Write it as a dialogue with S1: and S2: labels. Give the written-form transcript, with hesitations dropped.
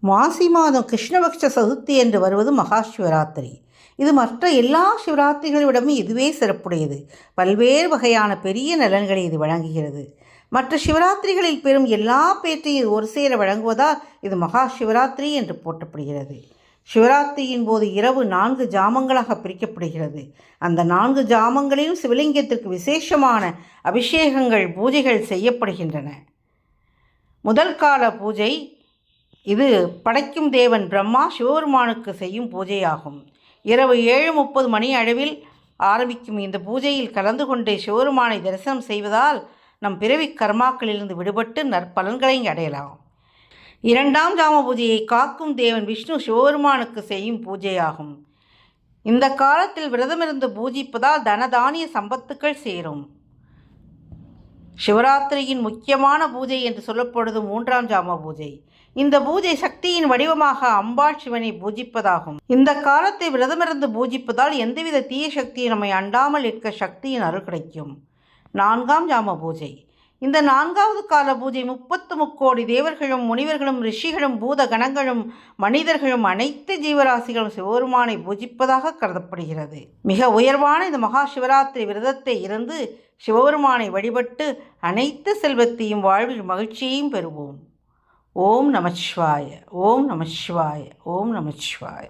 S1: மாசி மாதம் கிருஷ்ணபக்ஷ சதுர்த்தி என்று வருவது மகா சிவராத்திரி. இது மற்ற எல்லா சிவராத்திரிகளிடமும் இதுவே சிறப்புடையது. பல்வேறு வகையான பெரிய நலன்களை இது வழங்குகிறது. மற்ற சிவராத்திரிகளில் பெறும் எல்லா பேற்றையும் ஒரு சேர வழங்குவதால் இது மகா சிவராத்திரி என்று போற்றப்படுகிறது. சிவராத்திரியின் போது இரவு 4 ஜாமங்களாக பிரிக்கப்படுகிறது. அந்த 4 ஜாமங்களிலும் சிவலிங்கத்திற்கு விசேஷமான அபிஷேகங்கள், பூஜைகள் செய்யப்படுகின்றன. முதல் கால பூஜை இது படைக்கும் தேவன் பிரம்மா சிவபெருமானுக்கு செய்யும் பூஜையாகும். இரவு 7:30 மணி அளவில் ஆரம்பிக்கும் இந்த பூஜையில் கலந்து கொண்டே சிவபெருமானை தரிசனம் செய்வதால் நம் பிறவி கர்மாக்களிலிருந்து விடுபட்டு நற்பலன்களை அடையலாம். 2ஆம் ஜாம பூஜையை காக்கும் தேவன் விஷ்ணு சிவபெருமானுக்கு செய்யும் பூஜையாகும். இந்த காலத்தில் விரதமிருந்து பூஜிப்பதால் தனதானிய சம்பத்துக்கள் சேரும். சிவராத்திரியின் முக்கியமான பூஜை என்று சொல்லப்படுவது 3ஆம் ஜாம பூஜை. இந்த பூஜை சக்தியின் வடிவமாக அம்பாள் சிவனை பூஜிப்பதாகும். இந்த காலத்தை விரதமிருந்து பூஜிப்பதால் எந்தவித தீய சக்தியை நம்மை அண்டாமல் இருக்க சக்தியின் அருள் கிடைக்கும். 4ஆம் ஜாம பூஜை. இந்த 4வது கால பூஜை 33 தேவர்களும் முனிவர்களும் ரிஷிகளும் பூத கணங்களும் மனிதர்களும் அனைத்து ஜீவராசிகளும் சிவபெருமானை பூஜிப்பதாக கருதப்படுகிறது. மிக உயர்வான இந்த மகா சிவராத்திரி விரதத்தை இருந்து சிவபெருமானை வழிபட்டு அனைத்து செல்வத்தையும் வாழ்வில் மகிழ்ச்சியையும் பெறுவோம். ஓம் நமச்சிவாய, ஓம் நமச்சிவாய, ஓம் நமச்சிவாய.